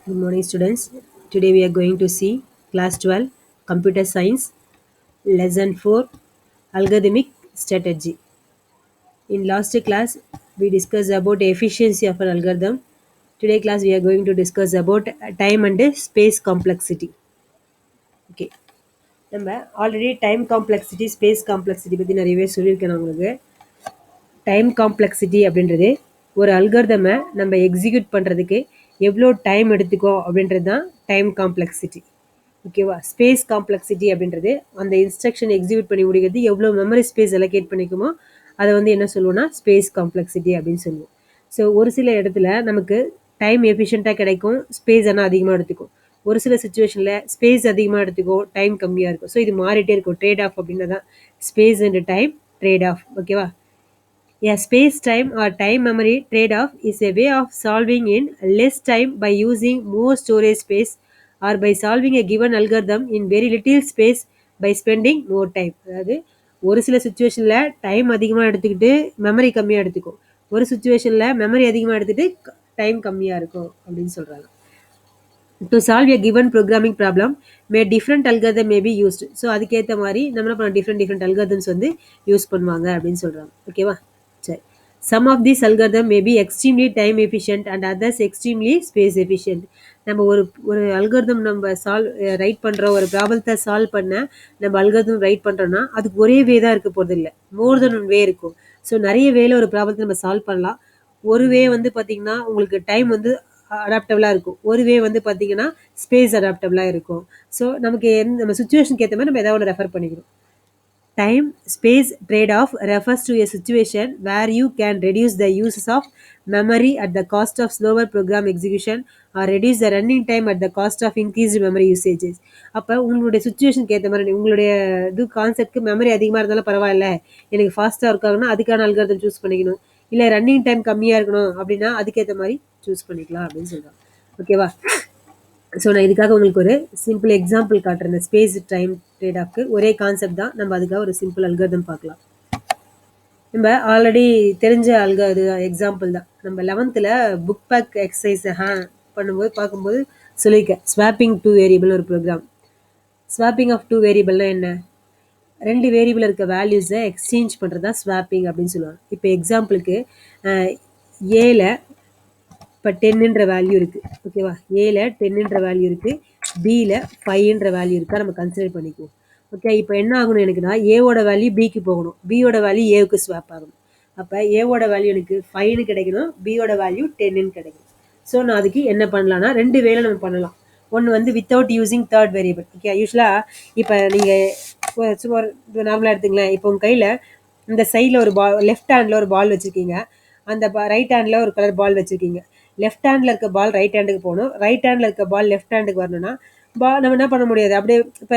Good morning, students. Today we are going to see class 12 computer science lesson 4 algorithmic strategy. In last class we discussed about efficiency of an algorithm. Today class we are going to discuss about time and space complexity. Okay. நம்ம already time complexity space complexity பற்றி நிறையவே சொல்லியிருக்கேன் நான் உங்களுக்கு. Time complexity அப்படின்றது ஒரு அல்காரிதமை நம்ம எக்ஸிக்யூட் பண்ணுறதுக்கு எவ்வளோ டைம் எடுத்துக்கோம் அப்படின்றது தான் டைம் காம்ப்ளெக்சிட்டி. ஓகேவா? ஸ்பேஸ் காம்ப்ளெக்சிட்டி அப்படின்றது அந்த இன்ஸ்ட்ரக்ஷன் எக்ஸிக்யூட் பண்ணி முடிக்கிறது எவ்வளோ மெமரி ஸ்பேஸ் அலோகேட் பண்ணிக்குமோ அதை வந்து என்ன சொல்லுவோம்னா ஸ்பேஸ் காம்ப்ளெக்சிட்டி அப்படின்னு சொல்லுவோம். ஸோ ஒரு சில இடத்துல நமக்கு டைம் எஃபிஷியண்ட்டாக கிடைக்கும், ஸ்பேஸ் ஆனால் அதிகமாக எடுத்துக்கும். ஒரு சில சுச்சுவேஷனில் ஸ்பேஸ் அதிகமாக எடுத்துக்கும், டைம் கம்மியாக இருக்கும். ஸோ இது மாறிட்டே இருக்கும். ட்ரேட் ஆஃப் அப்படின்னா தான் space and time trade off. ஓகேவா? A space-time or time memory trade-off is a way of solving in less time by using more storage space or by solving a given algorithm in very little space by spending more time. அதாவது ஒரு சில சுச்சுவேஷனில் time அதிகமாக எடுத்துக்கிட்டு memory கம்மியாக எடுத்துக்கும், ஒரு சுச்சுவேஷனில் மெமரி அதிகமாக எடுத்துகிட்டு டைம் கம்மியாக இருக்கும் அப்படின்னு சொல்கிறாங்க. To solve a given programming problem, may different algorithm may be used. So அதுக்கேற்ற மாதிரி நம்ம என்ன பண்ண different algorithms வந்து யூஸ் பண்ணுவாங்க அப்படின்னு சொல்கிறாங்க. ஓகேவா? சரி. Some of these algorithm may be extremely time efficient and others extremely space efficient. நம்ம ஒரு அல்காரிதம் நம்ம ரைட் பண்ணுறோம், ஒரு ப்ராப்ளத்தை சால்வ் பண்ண நம்ம அல்காரிதம் ரைட் பண்ணுறோன்னா அதுக்கு ஒரே வே தான் இருக்க போகிறது இல்லை, மோர் தென் ஒன் வே இருக்கும். ஸோ நிறைய வேல ஒரு ப்ராப்ளத்தை நம்ம சால்வ் பண்ணலாம். ஒரு வே வந்து பார்த்தீங்கன்னா உங்களுக்கு டைம் வந்து அடாப்டபிளாக இருக்கும், ஒரு வே வந்து பார்த்தீங்கன்னா ஸ்பேஸ் அடாப்டபிளாக இருக்கும். ஸோ நமக்கு நம்ம சுச்சுவேஷனுக்கு ஏற்ற மாதிரி நம்ம எதாவது ஒன்று ரெஃபர் பண்ணிக்கணும். Time space trade-off refers to a situation where you can reduce the uses of memory at the cost of slower program execution or reduce the running time at the cost of increased memory usages. அப்போ உங்களுடைய சுச்சுவேஷனுக்கு ஏற்ற மாதிரி உங்களுடைய இது கான்செப்ட்க்கு memory அதிகமாக இருந்தாலும் பரவாயில்ல, எனக்கு ஃபாஸ்ட்டாக இருக்காங்கன்னா அதுக்கான அல்காரிதம் சூஸ் பண்ணிக்கணும், இல்லை ரன்னிங் டைம் கம்மியாக இருக்கணும் அப்படின்னா அதுக்கேற்ற மாதிரி சூஸ் பண்ணிக்கலாம் அப்படின்னு சொல்கிறாங்க. ஓகேவா? ஸோ நான் இதுக்காக உங்களுக்கு ஒரு சிம்பிள் எக்ஸாம்பிள் காட்டுறேன். இந்த ஸ்பேஸ் டைம் ட்ரேட் ஆஃப்க்கு ஒரே கான்செப்ட் தான், நம்ம அதுக்காக ஒரு சிம்பிள் அல்காரிதம் பார்க்கலாம். நம்ம ஆல்ரெடி தெரிஞ்ச எக்ஸாம்பிள் தான். நம்ம 11th புக் பேக் எக்ஸசைஸ் பண்ணும்போது பார்க்கும்போது சொல்லியிருக்கேன், ஸ்வாப்பிங் 2 வேரியபிள் ஒரு ப்ரோக்ராம். ஸ்வாப்பிங் ஆஃப் 2 வேரியபிள்னா என்ன? 2 வேரியபிள் இருக்க வேல்யூஸை எக்ஸ்சேஞ்ச் பண்ணுறது தான் ஸ்வாப்பிங் அப்படின்னு சொல்லுவாங்க. இப்போ எக்ஸாம்பிளுக்கு ஏல இப்போ 10ன்ற வேல்யூ இருக்குது. ஓகேவா? ஏல 10ன்ற வேல்யூ இருக்குது, பியில் 5ன்ற வேல்யூ இருக்கா நம்ம கன்சிடர் பண்ணிக்குவோம். ஓகே, இப்போ என்ன ஆகணும் எனக்குன்னா ஏவோட வேல்யூ பிக்கு போகணும், பியோட வேல்யூ ஏவுக்கு ஸ்வாப் ஆகணும். அப்போ ஏவோட வேல்யூ எனக்கு 5ன்னு கிடைக்கணும், பியோட வேல்யூ 10ன்னு கிடைக்கணும். ஸோ நான் அதுக்கு என்ன பண்ணலான்னா 2 வேலை நம்ம பண்ணலாம். ஒன்று வந்து without using third variable. Okay, யூஸ்வலாக இப்போ நீங்கள் சும்மா நார்மலாக எடுத்துங்களேன். இப்போ உங்கள் கையில் இந்த சைடில் ஒரு பால், லெஃப்ட் ஹேண்டில் ஒரு பால் வச்சுருக்கீங்க, அந்த ரைட் ஹேண்டில் ஒரு கலர் பால் வச்சுருக்கீங்க. லெஃப்ட் ஹேண்டில் இருக்க பால் ரைட் ஹேண்டுக்கு போகணும், ரைட் ஹேண்டில் இருக்க பால் லெஃப்ட் ஹேண்டுக்கு வரணும்னா நம்ம என்ன பண்ண முடியாது, அப்படியே இப்போ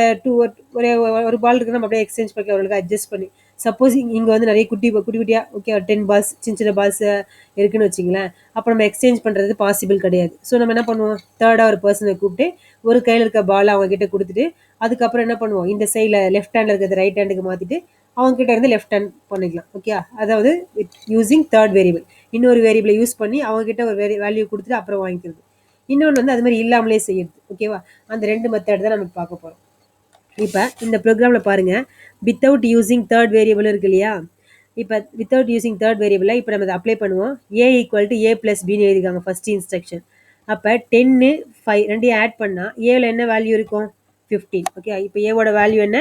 ஒரு பால் இருக்குன்னா நம்ம அப்படியே எக்ஸ்சேஞ்ச் பண்ணி அவங்களுக்கு அட்ஜஸ்ட் பண்ணி, சப்போஸ் இங்கே வந்து நிறைய குட்டியாக ஓகே 10 பால்ஸ் சின்ன பால்ஸ் இருக்குன்னு வச்சிங்களேன், அப்போ நம்ம எக்ஸ்சேஞ்ச் பண்ணுறது பாசிபிள் கிடையாது. ஸோ நம்ம என்ன பண்ணுவோம், தேர்டாக ஒரு பர்சனை கூப்பிட்டு ஒரு கையில் இருக்க பாலை அவங்க கிட்ட கொடுத்துட்டு அதுக்கப்புறம் என்ன பண்ணுவோம், இந்த சைடில் லெஃப்ட் ஹேண்டில் இருக்கிறது ரைட் ஹேண்டுக்கு மாற்றிட்டு அவங்க கிட்ட இருந்து லெஃப்ட் ஹேண்ட் பண்ணிக்கலாம். ஓகே, அதாவது வித் யூஸிங் தேர்ட் வேரியபிள், இன்னொரு வேரியபிளை யூஸ் பண்ணி அவங்க கிட்ட ஒரு வேல்யூ கொடுத்துட்டு அப்புறம் வாங்கிக்கிறது. இன்னொன்று வந்து அது மாதிரி இல்லாமலே செய்யுது. ஓகேவா? அந்த 2 மெத்தட் தான் நம்ம பார்க்க போகிறோம். இப்போ இந்த ப்ரோக்ராமில் பாருங்கள், வித்தவுட் யூஸிங் தேர்ட் வேரியபிள் இருக்கு இல்லையா? இப்போ வித்தவுட் யூஸிங் தேர்ட் வேரியபிளை இப்போ நம்ம அதை அப்ளை பண்ணுவோம். ஏ ஈக்குவல் டு ஏ ப்ளஸ் பின்னு எழுதிருக்காங்க ஃபர்ஸ்ட் இன்ஸ்ட்ரக்ஷன். அப்போ 10 5 ரெண்டையும் ஆட் பண்ணால் ஏவில் என்ன வேல்யூ இருக்கும்? 15. ஓகே, இப்போ ஏவோட வேல்யூ என்ன?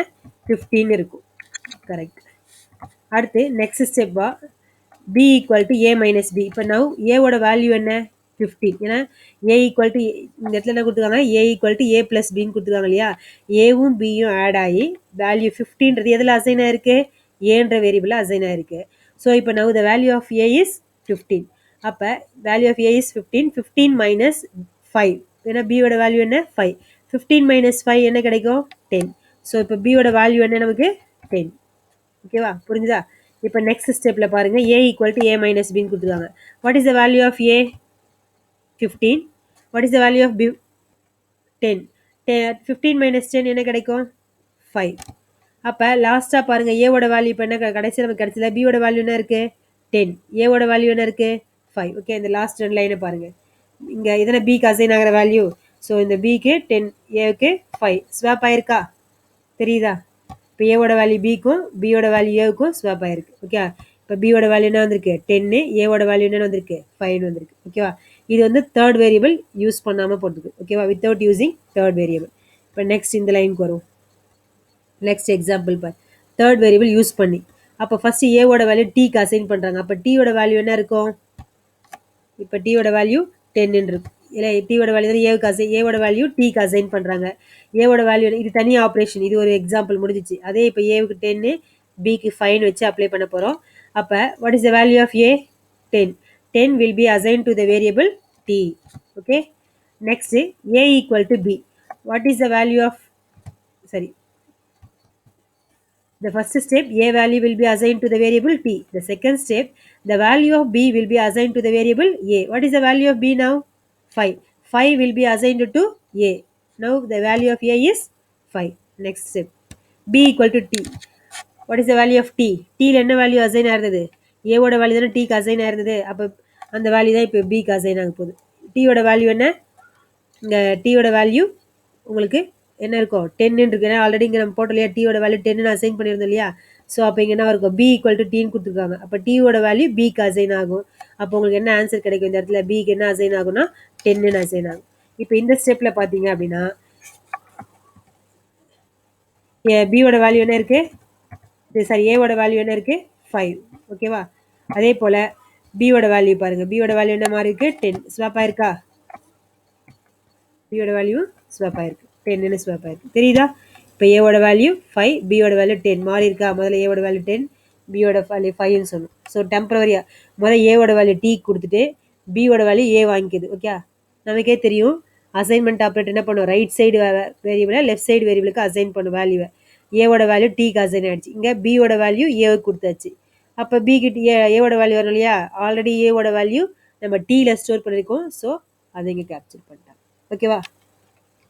15 இருக்கும். கரெக்ட். அடுத்து நெக்ஸ்ட் ஸ்டெப்பாக b equal to A minus B. இப்போ நவ் ஏவோட வேல்யூ என்ன? 15. ஏன்னா ஏ ஈக்குவல் டு இந்த இடத்துல என்ன கொடுத்துருக்காங்க, ஏ ஈக்குவல் டு ஏ ப்ளஸ் பின்னு கொடுத்துருக்காங்க இல்லையா? ஏவும் பியும் ஆட் ஆகி வேல்யூ 15ன்றது எதில் அசைன் ஆயிருக்கு? ஏன்ற வேரியபிளில் அசைன் ஆயிருக்கு. ஸோ இப்போ now the value of A is 15. அப்போ value of A is 15, 15 minus 5. ஏன்னா பியோட வேல்யூ என்ன? 5. 15 மைனஸ் 5 என்ன கிடைக்கும்? 10. ஸோ இப்போ பியோட வேல்யூ என்ன நமக்கு? 10. ஓகேவா? புரிஞ்சுதா? இப்போ நெக்ஸ்ட் ஸ்டெப்பில் பாருங்கள், A equal to A minus பின்னு கொடுத்துருக்காங்க. What is the value of A? 15. What is the value of B? 10. 15 minus 10 என்ன கிடைக்கும்? 5. அப்போ லாஸ்ட்டாக பாருங்கள், ஏவோட வேல்யூ இப்போ என்ன கடைசியில் நமக்கு கிடைச்சல, பியோட வேல்யூ என்ன இருக்குது? 10. ஏவோட வேல்யூ என்ன இருக்குது? 5. ஓகே, இந்த லாஸ்ட் 2 லைனை பாருங்கள். இங்கே இதனை பிக்கு அசைன் ஆகிற வேல்யூ. ஸோ இந்த பிக்கு 10, ஏவுக்கு 5 ஸ்வாப் ஆயிருக்கா, தெரியுதா? இப்போ ஏவோட வேல்யூ பிக்கும் பியோட வேல்யூ ஏவுக்கும் ஸ்வாப் ஆயிருக்கு. ஓகே, இப்போ பியோட வேல்யூ என்ன வந்திருக்கு 10, ஏவோட வேல்யூ என்ன வந்திருக்கு 5 வந்திருக்கு. ஓகேவா? இது வந்து தேர்ட் வேரியபிள் யூஸ் பண்ணாமல் போட்டுருக்கு. ஓகேவா? Without using third variable. இப்போ நெக்ஸ்ட் இந்த லைனுக்கு வரும். நெக்ஸ்ட் எக்ஸாம்பிள் பார், தேர்ட் வேரியபிள் யூஸ் பண்ணி. அப்போ ஃபர்ஸ்ட் ஏவோட வேல்யூ டீக்கு அசைன் பண்ணுறாங்க. அப்போ டீயோட வேல்யூ என்ன இருக்கும்? இப்போ டீயோட வேல்யூ 10 இருக்கும். இல்லை, டீயோட வேல்யூ தான் ஏவுக்கு ஏவோட வேல்யூ டீக்கு அசைன் பண்ணுறாங்க. ஏவோட வேல்யூ இது தனி ஆப்ரேஷன், இது ஒரு எக்ஸாம்பிள் முடிஞ்சிச்சு. அதே இப்போ ஏவுக்கு 10, பிக்கு 5 வச்சு அப்ளை பண்ண போகிறோம். அப்போ what is the value of A? 10. 10 will be assigned to the variable t. Okay. Next, a equal to b. What is the value of, sorry, the first step, a value will be assigned to the variable t. The second step, the value of b will be assigned to the variable a. What is the value of b now? 5. 5 will be assigned to a. Now the value of a is 5. Next step, b equal to t. What is the value of t? t என்ன value assign ஆயிருந்தது? ஏவோட value தானே டீக்கு assign ஆயிருந்தது. அப்போ அந்த value தான் இப்போ பிக்கு assign ஆக போகுது. டீயோட வேல்யூ என்ன? இங்கே டீயோட வேல்யூ உங்களுக்கு என்ன இருக்கும்? 10 இருக்கு. ஏன்னா ஆல்ரெடி இங்கே நம்ம போட்டோம் இல்லையா, டீயோட வேல்யூ 10 அசைன் பண்ணியிருந்தோம் இல்லையா. ஸோ அப்போ இங்கே என்ன இருக்கும்? பி ஈக்குவல் டு டீன்னு கொடுத்துருக்காங்க. அப்போ டீயோட வேல்யூ பிக்கு அசைன் ஆகும். அப்போ உங்களுக்கு என்ன ஆன்சர் கிடைக்கும்? இந்த இடத்துல பிக்கு என்ன அசைன் ஆகும்னா 10 அசைன் ஆகும். இப்போ இந்த ஸ்டெப்பில் பார்த்தீங்க அப்படின்னா பியோட வேல்யூ என்ன இருக்குது? சரி, ஏவோட வேல்யூ என்ன இருக்குது? 5. ஓகேவா? அதே போல் பியோட வேல்யூ பாருங்கள். பியோட வேல்யூ என்ன மாதிரி இருக்குது? 10 ஸ்வாப் ஆயிருக்கா? பியோட வேல்யூ ஸ்வாப் ஆயிருக்கு, 10ன்னு ஸ்வாப் ஆயிருக்கு. தெரியுதா? இப்போ ஏவோட வேல்யூ 5, பியோட வேல்யூ 10 மாறி இருக்கா? முதல்ல ஏவோட வேல்யூ 10, பியோட வேல்யூ 5ன்னு சொன்னோம். ஸோ டெம்பரவரியாக முதல்ல ஏவோட வேல்யூ டி கொடுத்துட்டு பியோட வேல்யூ ஏ வாங்கிக்குது. ஓகே, நமக்கே தெரியும் அசைன்மெண்ட் ஆப்ரேட் என்ன பண்ணும்? ரைட் சைடு வேரியபிளை லெஃப்ட் சைடு வேரியபிளுக்கு அசைன் பண்ணும் வேல்யூவை. ஏவோட வேல்யூ டிக்கு அசைன் ஆயிடுச்சு. இங்கே பியோட வேல்யூ ஏவுக்கு கொடுத்தாச்சு. அப்போ பிக்கு ஏவோட வேல்யூ வரும் இல்லையா? ஆல்ரெடி ஏவோட வேல்யூ நம்ம டீயில் ஸ்டோர் பண்ணியிருக்கோம். ஸோ அதை இங்கே கேப்சர் பண்ணிட்டாங்க. ஓகேவா?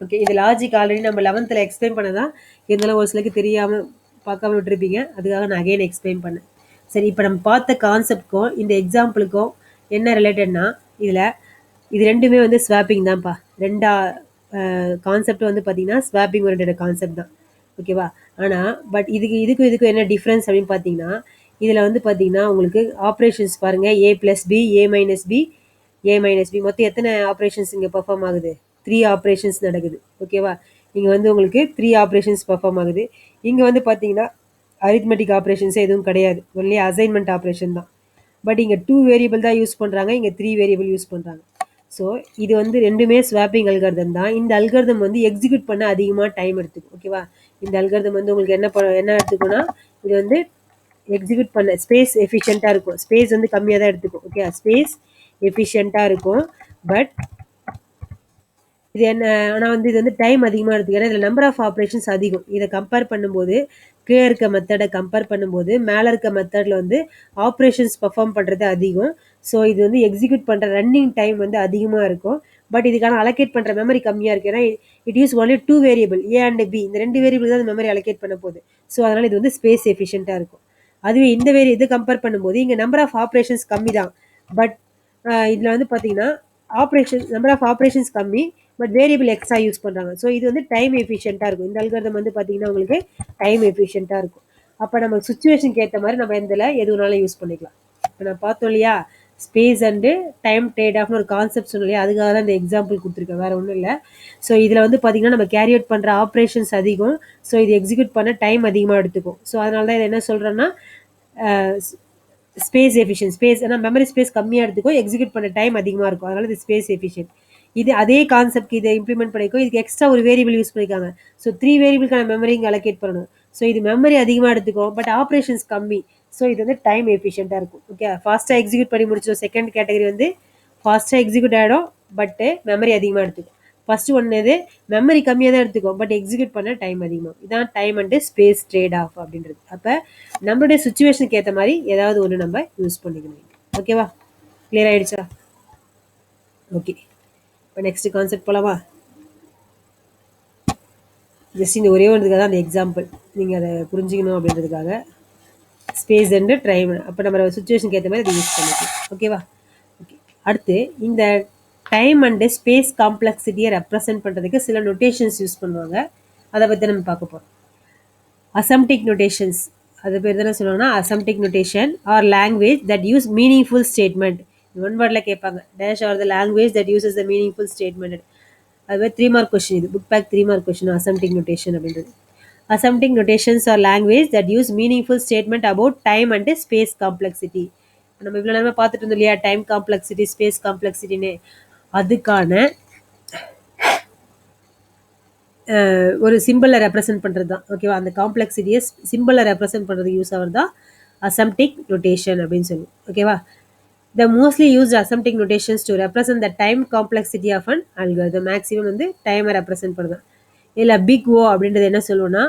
ஓகே, இது லாஜிக் ஆல்ரெடி நம்ம 11th எக்ஸ்பிளைன் பண்ணதான். இருந்தாலும் ஒரு சிலருக்கு தெரியாமல் பார்க்காம விட்டுருப்பீங்க. அதுக்காக நான் அகைன் எக்ஸ்பிளைன் பண்ணேன். சரி, இப்போ நம்ம பார்த்த கான்செப்ட்க்கும் இந்த எக்ஸாம்பிளுக்கும் என்ன ரிலேட்டட்னா, இதில் இது ரெண்டுமே வந்து ஸ்வாப்பிங் தான்ப்பா. ரெண்டா கான்செப்ட் வந்து பார்த்தீங்கன்னா ஸ்வாப்பிங் ஓரியன்டட் கான்செப்ட் தான். ஓகேவா? ஆனால் பட் இதுக்கும் என்ன டிஃப்ரென்ஸ் அப்படின்னு பார்த்தீங்கன்னா, இதில் வந்து பார்த்தீங்கன்னா உங்களுக்கு ஆப்ரேஷன்ஸ் பாருங்கள். ஏ ப்ளஸ் பி, ஏ மைனஸ் பி, ஏ மைனஸ் பி, மொத்தம் எத்தனை ஆப்ரேஷன்ஸ் இங்கே பர்ஃபார்ம் ஆகுது? 3 ஆப்ரேஷன்ஸ் நடக்குது. ஓகேவா? இங்கே வந்து உங்களுக்கு 3 ஆப்ரேஷன்ஸ் பர்ஃபார்ம் ஆகுது. இங்கே வந்து பார்த்தீங்கன்னா அரித்மெட்டிக் ஆப்ரேஷன்ஸே எதுவும் கிடையாது, ஒன்லி அசைன்மெண்ட் ஆப்ரேஷன் தான். பட் இங்கே 2 வேரியபிள் தான் யூஸ் பண்ணுறாங்க, இங்கே 3 வேரியபிள் யூஸ் பண்ணுறாங்க. ஸோ இது வந்து ரெண்டுமே ஸ்வாப்பிங் அல்காரிதம் தான். இந்த அல்காரிதம் வந்து எக்ஸிக்யூட் பண்ண அதிகமாக டைம் எடுத்துக்கும். ஓகேவா? இந்த அல்காரிதம் வந்து உங்களுக்கு என்ன எடுத்துக்கும்னா, இது வந்து எக்ஸிக்யூட் பண்ண ஸ்பேஸ் எஃபிஷியண்ட்டாக இருக்கும். ஸ்பேஸ் வந்து கம்மியாக தான் எடுத்துக்கும். ஓகே, ஸ்பேஸ் எஃபிஷியண்ட்டாக இருக்கும். பட் இது என்ன, ஆனால் வந்து இது வந்து டைம் அதிகமாக எடுத்துக்கும். ஏன்னா இதில் நம்பர் ஆஃப் ஆப்ரேஷன்ஸ் அதிகம். இதை கம்பேர் பண்ணும்போது, கீழே இருக்க மெத்தடை கம்பேர் பண்ணும்போது மேலே இருக்க மெத்தடில் வந்து ஆப்ரேஷன்ஸ் பர்ஃபார்ம் பண்ணுறது அதிகம். ஸோ இது வந்து எக்ஸிக்யூட் பண்ணுற ரன்னிங் டைம் வந்து அதிகமாக இருக்கும். பட் இதுக்கான அலோகேட் பண்ணுற மெமரி கம்மியாக இருக்குது. ஏன்னா it use only 2 variable, A and B. இந்த 2 வேரியபிள் தான் மெமரி அலோகேட் பண்ண போகுது. ஸோ அதனால் இது வந்து ஸ்பேஸ் எஃபிஷியண்ட்டாக இருக்கும். அதுவே இந்த இதை கம்பேர் பண்ணும்போது இங்கே நம்பர் ஆஃப் ஆப்ரேஷன்ஸ் கம்மி தான். பட் இதில் வந்து பார்த்தீங்கன்னா நம்பர் ஆஃப் ஆப்ரேஷன்ஸ் கம்மி, பட் வேரியபிள் எக்ஸ்ட்ரா யூஸ் பண்ணுறாங்க. ஸோ இது வந்து டைம் எஃபிஷியண்ட்டாக இருக்கும். இந்த அல்காரிதம் வந்து பார்த்தீங்கன்னா உங்களுக்கு டைம் எஃபிஷியண்ட்டாக இருக்கும். அப்போ நம்ம சுச்சுவேஷனுக்கு ஏற்ற மாதிரி நம்ம எது வேணாலும் யூஸ் பண்ணிக்கலாம். இப்போ நான் பார்த்தோம் இல்லையா, ஸ்பேஸ் அண்டு டைம் ட்ரேட் ஆஃப்னு ஒரு கான்செப்ட் சொன்னோம் இல்லையா, அதுக்காக தான் இந்த எக்ஸாம்பிள் கொடுத்துருக்கேன், வேறு ஒன்றும் இல்லை. ஸோ இதில் வந்து பார்த்தீங்கன்னா நம்ம கேரி அவுட் பண்ணுற ஆப்ரேஷன்ஸ் அதிகம். ஸோ இது எக்ஸிக்யூட் பண்ண டைம் அதிகமாக எடுத்துக்கும். ஸோ அதனால தான் இதை என்ன சொல்கிறேன்னா ஸ்பேஸ் எஃபிஷியன்ட். ஸ்பேஸ் ஏன்னா மெமரி ஸ்பேஸ் கம்மியாக எடுத்துக்கும், எக்ஸிக்யூட் பண்ண டைம் அதிகமாக இருக்கும். அதனால இது ஸ்பேஸ் எஃபிஷியன்ட். இது அதே கான்செப்ட் இதை இம்ப்ளிமெண்ட் பண்ணிக்கும். இதுக்கு எக்ஸ்ட்ரா ஒரு வேரியபிள் யூஸ் பண்ணியிருக்காங்க. ஸோ 3 வேரியபிளுக்கான மெமரி இங்கே அலோகேட் பண்ணணும். ஸோ இது மெமரி அதிகமாக எடுத்துக்கும், பட் ஆப்ரேஷன்ஸ் கம்மி. ஸோ இது வந்து டைம் எஃபிஷியண்ட்டாக இருக்கும். ஓகே, ஃபாஸ்ட்டாக எக்ஸிக்யூட் பண்ணி முடிச்சோம். செகண்ட் கேட்டகரி வந்து ஃபாஸ்ட்டாக எக்ஸிக்யூட் ஆகிடும், பட்டு மெமரி அதிகமாக எடுத்துக்கும். ஃபர்ஸ்ட் ஒன்று இது மெமரி கம்மியாக தான் எடுத்துக்கும், பட் எக்ஸிக்யூட் பண்ண டைம் அதிகமாக. இதான் time and space trade off அப்படின்றது. அப்போ நம்மளுடைய சுச்சுவேஷனுக்கு ஏற்ற மாதிரி ஏதாவது ஒன்று நம்ம யூஸ் பண்ணிக்கணும். ஓகேவா? கிளியர் ஆகிடுச்சா? ஓகே, இப்போ நெக்ஸ்ட் கான்செப்ட் போகலாமா? ஜஸ்ட் இந்த ஒரே ஒன்றுக்காக தான் அந்த எக்ஸாம்பிள், நீங்கள் அதை புரிஞ்சிக்கணும் அப்படின்றதுக்காக. ஸ்பேஸ் அண்டு டைம், அப்போ நம்ம சுச்சுவேஷனுக்கு ஏற்ற மாதிரி அதை யூஸ் பண்ணிக்கலாம். ஓகேவா? ஓகே, அடுத்து இந்த டைம் அண்ட் ஸ்பேஸ் காம்ப்ளெக்சிட்டியை ரெப்ரசென்ட் பண்ணுறதுக்கு சில நொட்டேஷன்ஸ் யூஸ் பண்ணுவாங்க. அதை பற்றி நம்ம பார்க்க போகிறோம். அசம்டிக் நொட்டேஷன்ஸ், அது பேர் தானே சொல்லுவாங்கன்னா assumptive notation are language that use meaningful statement. One வேர்டில் கேட்பாங்க, dash are the language that uses the meaningful statement. அதுவே 3 மார்க் கொஸ்டின், இது book back 3 mark question assumptive notation அப்படின்றது. Assumptive notations are language that use meaningful statement about time and space complexity. நம்ம இவ்வளோ நேரமாக பார்த்துட்டு இருந்தோம் இல்லையா, டைம் காம்ப்ளெக்சிட்டி, ஸ்பேஸ் காம்ப்ளெக்சிட்டின்னு. அதுக்கான ஒரு சிம்பிளை ரெப்ரசென்ட் பண்ணுறது தான். ஓகேவா, அந்த காம்ப்ளெக்சிட்டியை சிம்பிளை ரெப்ரசென்ட் பண்ணுறது யூஸ் ஆகிறது தான் அசம்டிக் நொட்டேஷன் அப்படின்னு சொல்லி. ஓகேவா, the mostly used asymptic notations to represent the time complexity of an algorithm. Maximum வந்து டைமை ரெப்ரசென்ட் பண்ணுதான். இல்லை பிக் ஓ அப்படின்றது என்ன சொல்லுவோம்னா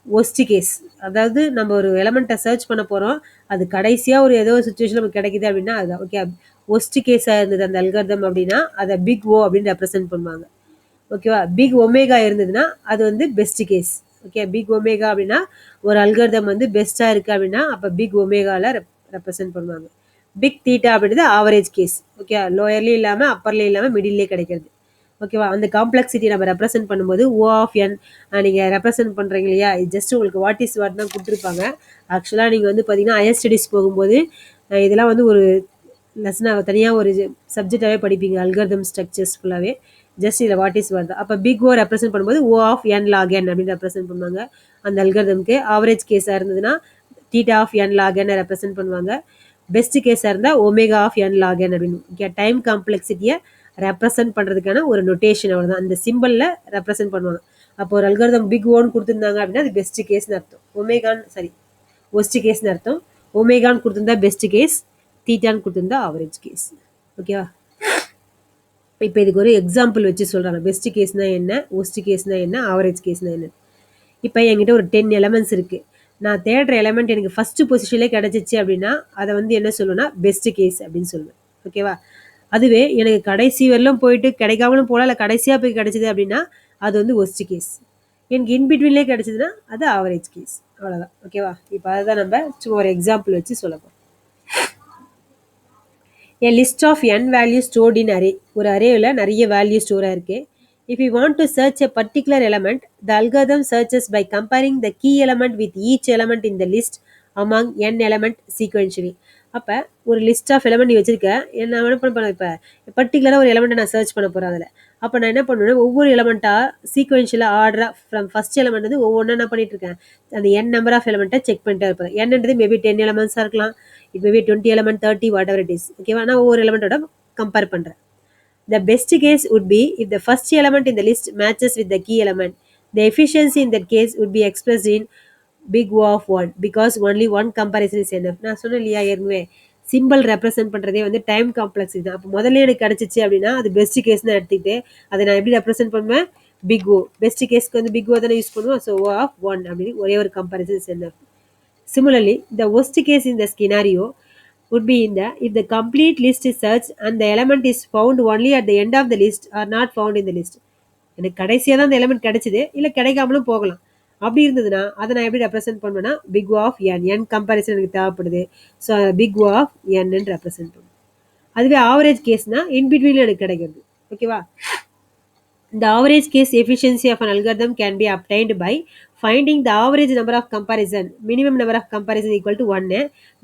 ஒஸ்ட் கேஸ். அதாவது நம்ம ஒரு எலமெண்ட்டை சர்ச் பண்ண போகிறோம், அது கடைசியாக ஒரு ஏதோ ஒரு சுச்சுவேஷன் நமக்கு கிடைக்குது அப்படின்னா அதுதான். ஓகே, ஒஸ்ட் கேஸாக இருந்தது அந்த அல்காரிதம் அப்படின்னா அதை பிக் ஓ அப்படின்னு ரெப்ரசென்ட் பண்ணுவாங்க. ஓகேவா, பிக் ஒமேகா இருந்ததுன்னா அது வந்து best case. Okay, big omega அப்படின்னா ஒரு அல்காரிதம் வந்து பெஸ்ட்டாக இருக்குது அப்படின்னா அப்போ பிக் ஒமேகாவில் ரெப்ரசென்ட் பண்ணுவாங்க. பிக் தீட்டா அப்படின்றது ஆவரேஜ் கேஸ். ஓகே, லோயர்லேயும் இல்லாமல் அப்பர்லேயும் இல்லாமல் மிடில்லே கிடைக்கிறது. ஓகேவா, அந்த காம்ப்ளெக்சிட்டி நம்ம ரெப்ரசென்ட் பண்ணும்போது ஓ ஆஃப் என் நீங்கள் ரெப்ரசென்ட் பண்ணுறீங்க இல்லையா, இது ஜஸ்ட் உங்களுக்கு வாட் இஸ் வாட் தான் கொடுத்துருப்பாங்க. ஆக்சுவலாக நீங்கள் வந்து பார்த்தீங்கன்னா ஹையர் ஸ்டடீஸ் போகும்போது இதெல்லாம் வந்து ஒரு லெசனாக தனியாக ஒரு சப்ஜெக்டாகவே படிப்பீங்க, அல்காரிதம் ஸ்ட்ரக்சர்ஸ் ஃபுல்லாகவே. ஜஸ்ட் இதில் வாட் இஸ் வாட் தான். அப்போ பிக் ஓ ரெப்ரசென்ட் பண்ணும்போது ஓ ஆஃப் என் லாக் என் அப்படின்னு ரெப்ரசென்ட் பண்ணுவாங்க அந்த அல்காரிதம்க்கு. ஆவரேஜ் கேஸாக இருந்ததுன்னா theta of n log n represent பண்ணுவாங்க. பெஸ்ட் கேஸாக இருந்தால் omega of n log n அப்படின்னு. ஓகே, டைம் காம்ப்ளெக்சிட்டியை ரெப்ரசென்ட் பண்ணுறதுக்கான ஒரு நொட்டேஷன் அவ்வளோதான். அந்த சிம்பிளில் ரெப்ரசென்ட் பண்ணுவாங்க. அப்போ ஒரு அல்காரிதம் பிக் ஓன்னு கொடுத்துருந்தாங்க அப்படின்னா அது பெஸ்ட் கேஸ்னு அர்த்தம். ஒமேகான் சரி ஒஸ்ட் கேஸ்னு அர்த்தம். ஒமேகான்னு கொடுத்துருந்தா பெஸ்ட் கேஸ், தீட்டான்னு கொடுத்துருந்தா ஆவரேஜ் கேஸ். ஓகேவா, இப்போ இதுக்கு ஒரு எக்ஸாம்பிள் வச்சு சொல்கிறாங்க. பெஸ்ட் கேஸ்னா என்ன, ஒஸ்ட் கேஸ்னா என்ன, ஆவரேஜ் கேஸ்னா என்ன. இப்போ என்கிட்ட ஒரு 10 எலமெண்ட்ஸ் இருக்குது. நான் தேடுற எலமெண்ட் எனக்கு ஃபஸ்ட்டு பொசிஷன்லேயே கிடச்சிச்சு அப்படின்னா அதை வந்து என்ன சொல்லுவேன்னா பெஸ்ட் கேஸ் அப்படின்னு சொல்லுவேன். ஓகேவா, அதுவே எனக்கு கடைசி வரலும் போயிட்டு கிடைக்காமலும் போகலாம், இல்லை கடைசியாக போய் கிடச்சிது அப்படின்னா அது வந்து ஒஸ்ட் கேஸ். எனக்கு இன்பிட்வீன்லேயே கிடச்சிதுன்னா அது ஆவரேஜ் கேஸ். அவ்வளோதான். ஓகேவா, இப்போ அதை தான் நம்ம சும்மா ஒரு எக்ஸாம்பிள் வச்சு சொல்லப்போம். A list of n values stored in array. ஒரு அரேவில் நிறைய வேல்யூ ஸ்டோராக இருக்குது. If you want to search a particular element, the algorithm searches by comparing the key element with each element in the list among n element sequentially. அப்போ ஒரு list of element நீ வச்சிருக்கேன், என்ன பண்ண போகிறேன், இப்போ பர்டிகுலராக ஒரு எலமெண்ட்டை நான் சர்ச் பண்ண போகிறேன். அதில் அப்போ நான் என்ன பண்ணுவேன், ஒவ்வொரு எலமெண்ட்டாக சீக்வென்ஷியலாக ஆர்டராக ஃப்ரம் ஃபஸ்ட் எலமெண்ட் வந்து ஒவ்வொன்றா என்ன பண்ணிட்டு இருக்கேன், அந்த என் நம்பர் ஆஃப் எலமெண்ட்டை செக் பண்ணிட்டே இருப்பேன். என்னன்றது மேபி 10 எலமெண்ட்ஸாக இருக்கலாம், it may be 20 element, 30, whatever it is. ஓகேவா, நான் ஒவ்வொரு எலமெண்ட்டோட கம்பேர் பண்ணுறேன். The best case would be if the first element in the list matches with the key element. The efficiency in that case would be expressed in big O of 1 because only one comparison is enough. நான் சொன்னேன் இல்லையா ஏற்கனவே, simple represent பண்ணுறதே வந்து time complexity தான். அப்போ முதல்ல எனக்கு கிடச்சிச்சு அப்படின்னா அது பெஸ்ட் கேஸ்னு எடுத்துக்கிட்டு அதை நான் எப்படி ரெப்ரசென்ட் பண்ணுவேன், பிக் ஓ. பெஸ்ட் கேஸ்க்கு வந்து பிக் ஓ தானே யூஸ் பண்ணுவோம். ஸோ O of 1 அப்படின்னு ஒரே ஒரு comparison is enough. Similarly, the worst case in the scenario would be in the if the complete list is searched and the element is found only at the end of the list or not found in the list. எனக்கு கடைசியாக தான் அந்த element கிடைச்சிது, இல்லை கிடைக்காமலும் போகலாம். அப்படி இருந்ததுன்னா அதை நான் எப்படி ரெப்ரசென்ட் பண்ணுவேன்னா big O of n. N comparison எனக்கு தேவைப்படுது, ஸோ பிக் ஓ ஆஃப் என்னு ரெப்ரசென்ட் பண்ணுவேன். அதுவே ஆவரேஜ் கேஸ்னா இன்பிட்வீனில் எனக்கு கிடைக்கிறது. ஓகேவா, the average case efficiency of an algorithm can be obtained by finding the average number of comparison, minimum number of comparison equal to 1,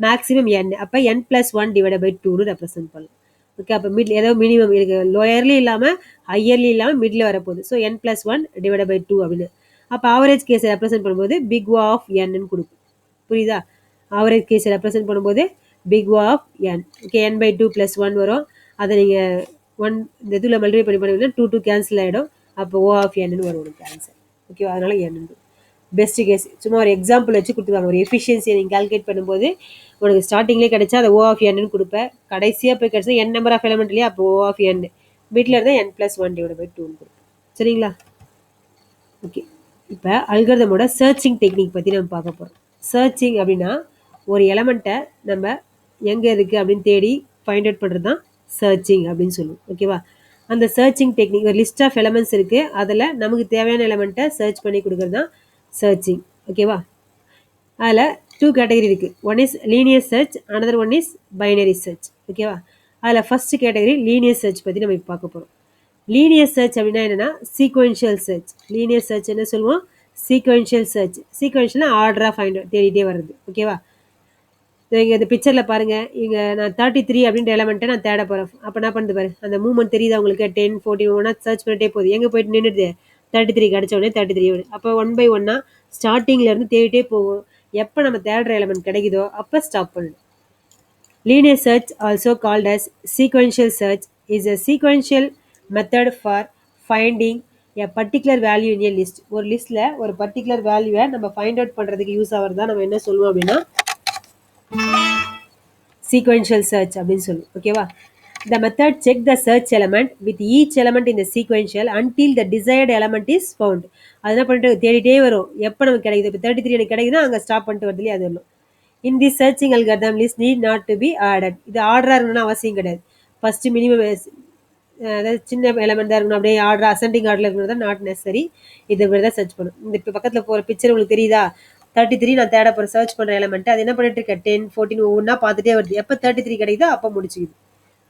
maximum n. அப்போ n plus 1 divided by 2 represent பண்ணலாம். Okay, அப்போ middle ஏதோ minimum இருக்குது, லோயர்லி இல்லாமல் ஹையர்லி இல்லாமல் middle வரப்போகுது. So n plus 1 divided by 2 அப்படின்னு. அப்போ ஆவரேஜ் கேஸை ரெப்ரசென்ட் பண்ணும்போது பிக் ஓ ஆஃப் என்னு கொடுக்கும். புரியுதா, ஆவரேஜ் கேஸை ரெப்ரசென்ட் பண்ணும்போது big O of n. Okay, n by 2 plus 1 வரும். அதை நீங்கள் 1 இந்த இதில் மல்டிப்ளை பண்ணிங்கன்னா 2 2 கேன்சல் ஆகிடும். அப்போ ஓ ஆஃப் என்னு வரும் உங்களுக்கு ஆன்சர். ஓகேவா, அதனால என்னு பெஸ்ட் கேஸ். சும்மா ஒரு எக்ஸாம்பிள் வச்சு கொடுத்துருவாங்க. ஒரு எஃபிஷியன்சியை நீங்கள் கால்குலேட் பண்ணும்போது உனக்கு ஸ்டார்டிங்லேயே கிடைச்சா அதை ஓ ஆஃப் என்னு கொடுப்பேன். கடைசியாக போய் கிடைச்சா என் நம்பர் ஆஃப் எலமெண்ட் இல்லையா, அப்போ ஓ ஆஃப் என். வீட்டில் இருந்தால் n plus 1 divided by 2 கொடுப்பேன். சரிங்களா, ஓகே. இப்போ அல்காரிதமோட சர்ச்சிங் டெக்னிக் பற்றி நம்ம பார்க்க போகிறோம். சர்ச்சிங் அப்படின்னா ஒரு எலமெண்ட்டை நம்ம எங்கே இருக்குது அப்படின்னு தேடி ஃபைண்ட் அவுட் பண்ணுறது தான் சர்ச்சிங் அப்படின்னு சொல்லுவோம். ஓகேவா, அந்த சர்ச்சிங் டெக்னிக் ஒரு லிஸ்ட் ஆஃப் எலமெண்ட்ஸ் இருக்குது, அதில் நமக்கு தேவையான எலமெண்ட்டை சர்ச் பண்ணி கொடுக்குறது தான் சர்ச்சிங். ஓகேவா, அதில் 2 கேட்டகரி இருக்குது. One is linear search, another one is binary search. ஓகேவா, அதில் ஃபர்ஸ்ட் கேட்டகரி லீனியர் சர்ச் பற்றி நம்ம இப்போ பார்க்க போகிறோம். லீனியர் சர்ச் அப்படின்னா என்னென்னா சீக்வென்ஷியல் சர்ச். லீனியர் சர்ச் என்ன சொல்லுவோம்? Sequential search. சீக்வென்ஷியல்னா ஆர்டராக ஃபைண்ட் தேடிட்டே வருது. ஓகேவா? இங்கே இந்த பிக்சரில் பாருங்கள், இங்கே நான் 33 அப்படின்ற எலமெண்ட்டை நான் தேட போகிறேன். அப்போ என்ன பண்ணுது பாரு, அந்த மூவ்மெண்ட் தெரியுது உங்களுக்கு, 10 14 ஒன்றா சர்ச் பண்ணிட்டே போகுது. எங்கே போயிட்டு நின்றுடுது? 33 கிடச்ச உடனே 33 வருது. அப்போ 1 by 1 ஸ்டார்டிங்லேருந்து தேடிட்டே போகும். எப்போ நம்ம தேடுற எலமெண்ட் கிடைக்குதோ அப்போ ஸ்டாப் பண்ணணும். Linear search, also called as sequential search, is a sequential method for finding a particular value in a list. ஒரு லிஸ்ட்ல ஒரு பர்டிகுலர் வேல்யூவை நம்ம ஃபைண்ட் அவுட் பண்றதுக்கு யூஸ் ஆகிறதா நம்ம என்ன சொல்லுவோம் அப்படின்னா sequential search அப்படின்னு சொல்லுவோம். ஓகேவா? The method check the search element with each element in the sequential until the desired element is found. அது என்ன பண்ணிட்டு தேடிட்டே வரும். எப்போ நமக்கு கிடைக்குது? இப்போ 33 எனக்கு கிடைக்குதுன்னா அங்கே ஸ்டாப் பண்ணிட்டு வருது இல்லையா, அது வரணும். In this searching algorithm, list need not to be added. இது ஆர்டராக இருக்கணும்னு அவசியம் கிடையாது. ஃபர்ஸ்ட் மினிமம் அதாவது சின்ன எலமெண்ட் தான் இருக்கணும். அப்படியே ஆர்டர் அசெண்டிங் ஆர்டரில் இருக்கணும் தான் நாட் நெசசரி. இதை மாதிரி தான் சர்ச் பண்ணும். இந்த இப்போ பக்கத்தில் போகிற பிக்சர் உங்களுக்கு தெரியுதா? 33 நான் தேட போகிற சர்ச் பண்ணுற எலமெண்ட் அது என்ன பண்ணிட்டு இருக்கேன்? 10 14 ஒவ்வொன்றா பார்த்துட்டே வருது. எப்போ 33 கிடைக்குதோ அப்போ முடிச்சுக்குது.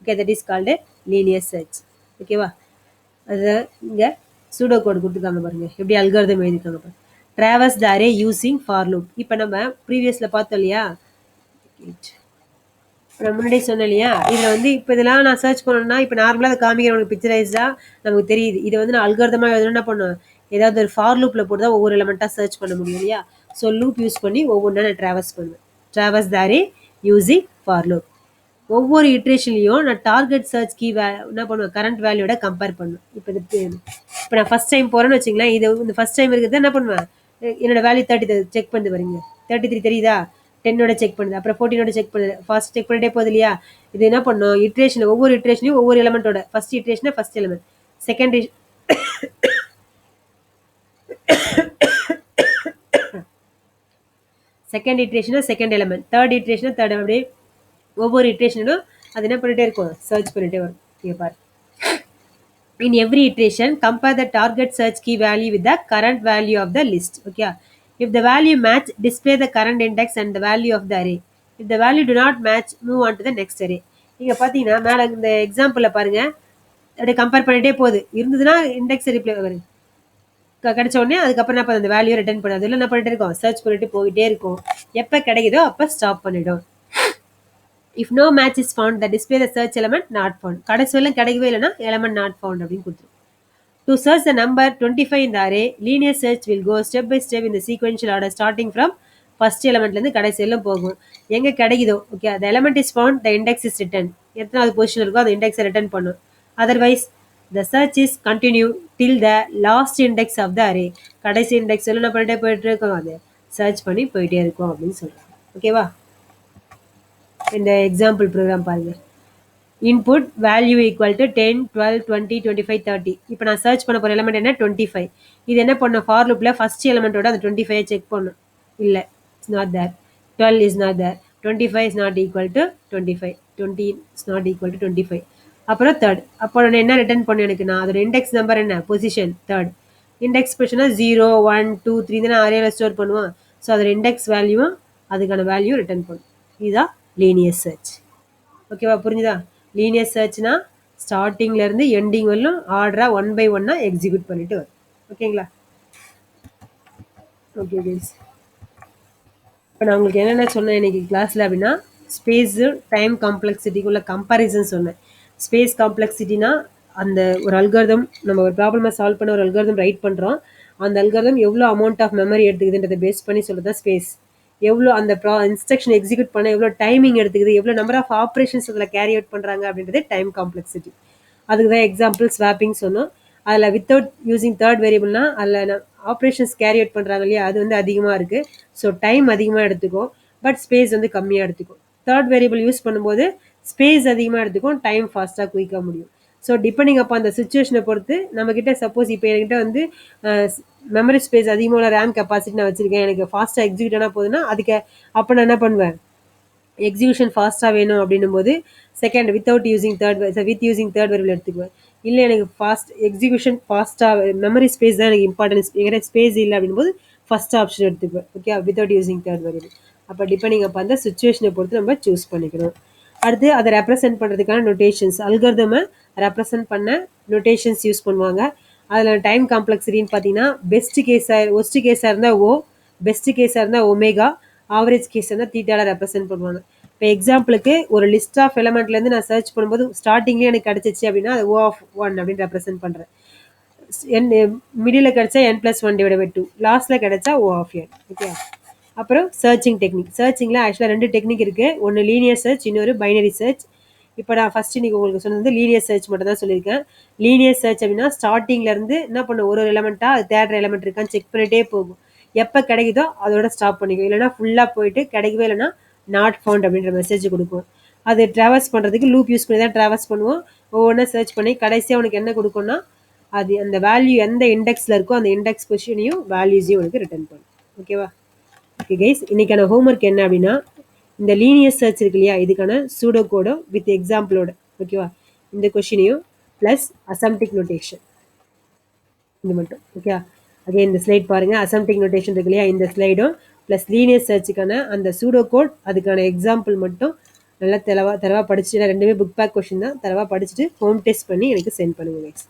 Okay, that is called linear search. ஓகேவா? அது இங்கே சூடோ கோட் கொடுத்துருக்காங்க பாருங்க, எப்படி அல்காரிதம் எழுதிருக்காங்க பாருங்க. Traverse the array using for loop. இப்போ நம்ம ப்ரீவியஸில் பார்த்தோம் இல்லையா, முன்னாடி சொன்னேன் இல்லையா, இதில் வந்து இப்போ இதெல்லாம் நான் சர்ச் பண்ணணும்னா இப்போ நார்மலாக அதை காமிக்கிறவங்களுக்கு பிக்சரைஸாக நமக்கு தெரியுது. இதை வந்து நான் அல்காரிதமாக எழுதணும் என்ன பண்ணுவேன்? ஏதாவது ஒரு ஃபார் லூப்பில் போட்டு தான் ஒவ்வொரு எலமெண்ட்டாக சர்ச் பண்ண முடியும் இல்லையா? ஸோ லூப் யூஸ் பண்ணி ஒவ்வொன்றா நான் ட்ராவர்ஸ் பண்ணுவேன். Traverse the array using for loop. ஒவ்வொரு இட்ரேஷன்லையும் நான் டார்கெட் சர்ச் கீ என்ன பண்ணுவேன்? கரண்ட் வேல்யூட கம்பேர் பண்ணுவேன். இப்போ நான் ஃபர்ஸ்ட் டைம் போகிறேன்னு வச்சுங்களேன், இது இந்த ஃபர்ஸ்ட் டைம் இருக்கிறது என்ன பண்ணுவேன்? என்னோட வேல்யூ 30 செக் பண்ணி வரீங்க. 33 தெரியுதா? 10ஓட செக் பண்ணுது, அப்புறம் 14ஓட செக் பண்ணுது. ஃபர்ஸ்ட் செக் பண்ணிட்டே போகுது இல்லையா? இது என்ன பண்ணும்? இட்ரேஷன் ஒவ்வொரு இட்ரேஷனையும் ஒவ்வொரு எலமெண்ட்டோட ஃபர்ஸ்ட் இட்ரேஷனை ஃபர்ஸ்ட் எலமெண்ட், செகண்ட் செகண்ட் இட்ரேஷனா செகண்ட் எலமெண்ட், தேர்ட் இட்ரேஷனா தேர்ட், அப்படியே ஒவ்வொரு இட்ரேஷனும் அது என்ன பண்ணிட்டே இருக்கும்? சர்ச் பண்ணிட்டே வரும். இங்கே பாரு. In every iteration, compare the target search key value with the current value of the list. Okay. If the value match, display the current index and the value of the array. If the value do not match, move on to the next array. இங்க பாத்தீங்கன்னா மேல இந்த எக்ஸாம்பிள்ல பாருங்க, அப்படியே compare பண்ணிட்டே போகுது. இருந்ததுன்னா index reply வரும், கிடைச்ச உடனே அதுக்கப்புறம் என்ன அந்த வேல்யூ ரிட்டர்ன் பண்ணாது. இல்லை என்ன பண்ணிட்டு இருக்கோம்? சர்ச் பண்ணிட்டு போயிட்டே இருக்கும். எப்போ கிடைக்குதோ அப்போ ஸ்டாப் பண்ணிடும். If no match is found, the display the search element not found. கடைசி வரலும் கிடைக்கவே இல்லைன்னா element not found அப்படின்னு கொடுத்துரும். To search the number 25 in the array, linear search will go step by step in the sequential order starting from first elementலேருந்து கடைசி எல்லாம் போகும். எங்கே கிடைக்குதோ, okay, the element is found, the index is returned. எத்தனாவது position இருக்கோ அந்த இண்டெக்ஸை return பண்ணும். Otherwise the search is continue till the last index of the array. கடைசி இண்டெக்ஸ் எல்லாம் என்ன பண்ணிட்டே போயிட்டு இருக்கோம்? அதை சர்ச் பண்ணி போயிட்டே இருக்கும் அப்படின்னு சொல்லுவாங்க. ஓகேவா? இந்த எக்ஸாம்பிள் ப்ரோக்ராம் பாருங்க. Input value equal to 10 12 20 25 30. இப்போ நான் சர்ச் பண்ண போகிற எலமெண்ட் என்ன? 25. இது என்ன பண்ணும்? ஃபார் லூப்பில் ஃபர்ஸ்ட் எலமெண்ட்டோட அந்த 25 செக் பண்ணும். இல்லை, it's not there. 12 is not there. 25 is not equal to 25. 20 is not equal to 25. அப்புறம் தேர்ட். அப்போ நான் என்ன ரிட்டர்ன் பண்ணணும்? எனக்கு நான் அதோட இண்டெக்ஸ் நம்பர் என்ன? Position third. இண்டெக்ஸ் பொசிஷனா 0 1 2 3 தான் அரேல ஸ்டோர் பண்ணுவோம். ஸோ அதோட இண்டெக்ஸ் வேல்யூவும் அதுக்கான வேல்யூ ரிட்டர்ன் பண்ணும். இதுதான் லீனியர் சர்ச். ஓகேவா? புரிஞ்சுதா? லீனியர் சர்ச்னா ஸ்டார்டிங்லேருந்து எண்டிங் வரலும் ஆர்டராக 1 by 1 எக்ஸிக்யூட் பண்ணிட்டு வரும். ஓகேங்களா? ஓகே கைஸ், இப்போ நான் உங்களுக்கு என்னென்ன சொன்னேன் இன்னைக்கு கிளாஸில் அப்படின்னா, ஸ்பேஸு டைம் காம்ப்ளெக்சிட்டிக்குள்ள கம்பேரிசன் சொன்னேன். ஸ்பேஸ் காம்ப்ளெக்சிட்டினா அந்த ஒரு அல்காரிதம், நம்ம ஒரு ப்ராப்ளமை சால்வ் பண்ண ஒரு அல்காரிதம் ரைட் பண்ணுறோம். அந்த அல்காரிதம் எவ்வளோ அமௌண்ட் ஆஃப் மெமரி எடுத்துக்குதுன்றதை பேஸ் பண்ணி சொல்கிறது தான் ஸ்பேஸ். எவ்வளோ அந்த இன்ஸ்ட்ரக்ஷன் எக்ஸிக்யூட் பண்ண எவ்வளோ டைமிங் எடுத்துக்குது, எவ்வளோ நம்பர் ஆஃப் ஆப்ரேஷன்ஸ் அதில் கேரி அவுட் பண்ணுறாங்க அப்படின்றது டைம் காம்ப்ளெக்சிட்டி. அதுக்கு தான் எக்ஸாம்பிள் ஸ்வாப்பிங் சொன்னோம். அதில் வித்தவுட் யூஸிங் தேர்ட் வேரியபிள்னா அதில் ஆப்ரேஷன்ஸ் கேரி அவுட் பண்ணுறாங்க இல்லையா, அது வந்து அதிகமாக இருக்குது. ஸோ டைம் அதிகமாக எடுத்துக்கும், பட் ஸ்பேஸ் வந்து கம்மியாக எடுத்துக்கும். தேர்ட் வேரியபிள் யூஸ் பண்ணும்போது ஸ்பேஸ் அதிகமாக எடுத்துக்கும், டைம் ஃபாஸ்ட்டாக குயிக்காக முடியும். ஸோ டிபெண்டிங் அப்போ அந்த சுச்சுவேஷனை பொறுத்து நம்மக்கிட்ட சப்போஸ் இப்போ என்கிட்ட வந்து மெமரி ஸ்பேஸ் அதிகமாக ரேம் கெப்பாசிட்டி நான் வச்சுருக்கேன், எனக்கு ஃபாஸ்ட்டாக எக்ஸிக்யூட் ஆனால் போதுன்னா அதுக்கு அப்போ நான் என்ன பண்ணுவேன்? எக்ஸிக்யூஷன் ஃபாஸ்ட்டாக வேணும் அப்படின்னும் போது second with using third variable எடுத்துக்குவேன். இல்லை எனக்கு ஃபாஸ்ட் எக்ஸிக்யூஷன் ஃபாஸ்ட்டாக மெமரி ஸ்பேஸ் தான் எனக்கு இம்பார்ட்டன்ஸ், எங்கிட்ட ஸ்பேஸ் இல்லை அப்படின்னும் போது ஃபஸ்ட் ஆப்ஷன் எடுத்துக்குவேன். Okay, without using third variable. அப்போ டிபெண்டிங் அப்போ அந்த சுச்சுவேஷனை பொறுத்து நம்ம சூஸ் பண்ணிக்கணும். அடுத்து அதை ரெப்ரசென்ட் பண்ணுறதுக்கான நொட்டேஷன்ஸ், அல்காரிதமை ரெப்ரசென்ட் பண்ண நொட்டேஷன்ஸ் யூஸ் பண்ணுவாங்க. அதில் டைம் காம்ப்ளெக்சிட்டின்னு பார்த்தீங்கன்னா பெஸ்ட் கேஸாக ஒஸ்ட் கேஸாக இருந்தால் ஓ, பெஸ்ட் கேஸாக இருந்தால் ஒமேகா, ஆவரேஜ் கேஸாக இருந்தால் தீட்டாவில் ரெப்ரசென்ட் பண்ணுவாங்க. இப்போ எக்ஸாம்பிளுக்கு ஒரு லிஸ்ட் ஆஃப் எலமெண்ட்லேருந்து நான் சர்ச் பண்ணும்போது ஸ்டார்டிங்லேயே எனக்கு கிடச்சிச்சு அப்படின்னா அது ஓ ஆஃப் ஒன் அப்படின்னு ரெப்ரசென்ட் பண்ணுறேன். என் மிடில் கிடைச்சா n+1/2, லாஸ்ட்டில் கிடைச்சா ஓ ஆஃப் என். ஓகே. அப்புறம் சர்ச்சிங் டெக்னிக். சர்ச்சிங்கில் ஆக்சுவலாக 2 டெக்னிக் இருக்குது. ஒன்று லீனியர் சர்ச், இன்னொரு பைனரி சர்ச். இப்போ நான் ஃபஸ்ட்டு இன்றைக்கி உங்களுக்கு சொன்னது லீனியர் சர்ச் மட்டும் தான் சொல்லியிருக்கேன். லீனியர் சர்ச் அப்படின்னா ஸ்டார்டிங்லேருந்து என்ன பண்ணும், ஒரு எலமெண்ட்டாக அது தேடுற எலமெண்ட் இருக்கான்னு செக் பண்ணிகிட்டே போகும். எப்போ கிடைக்குதோ அதோட ஸ்டாப் பண்ணிக்கும். இல்லைனா ஃபுல்லாக போயிட்டு கிடைக்கவே இல்லைன்னா நாட் ஃபவுண்ட் அப்படின்ற மெசேஜ் கொடுக்கும். அது ட்ராவல்ஸ் பண்ணுறதுக்கு லூப் யூஸ் பண்ணி தான் ட்ராவல்ஸ் பண்ணுவோம். ஒவ்வொன்றா சர்ச் பண்ணி கடைசியாக உனக்கு என்ன கொடுக்கும்னா அது அந்த வேல்யூ எந்த இண்டெக்ஸில் இருக்கோ அந்த இண்டெக்ஸ் பொசிஷனையும் வேல்யூஸையும் உனக்கு ரிட்டர்ன் பண்ணும். ஓகேவா? ஓகே கைஸ், இன்றைக்கான ஹோம்ஒர்க் என்ன அப்படின்னா இந்த லீனியர் சர்ச் இருக்கு இல்லையா, இதுக்கான சூடோ கோடோ வித் எக்ஸாம்பிளோட, ஓகேவா, இந்த கொஷினையும் ப்ளஸ் அசம்டிக் நோட்டேஷன் இது மட்டும். ஓகே, அதே இந்த ஸ்லைட் பாருங்கள். அசம்டிக் நோட்டேஷன் இருக்கு இல்லையா, இந்த ஸ்லைடும் ப்ளஸ் லீனியர் சர்ச்சுக்கான அந்த சூடோ கோட் அதுக்கான எக்ஸாம்பிள் மட்டும் நல்லா தரவாக படிச்சுட்டு, ரெண்டுமே புக் பேக் கொஷின் தான், தரவாக படிச்சுட்டு ஹோம் டெஸ்ட் பண்ணி எனக்கு சென்ட் பண்ணுங்க guys.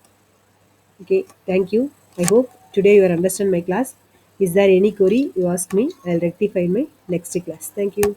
Okay, thank you. I hope today you understand my class. Is there any query you ask me? I'll rectify in my next class. Thank you.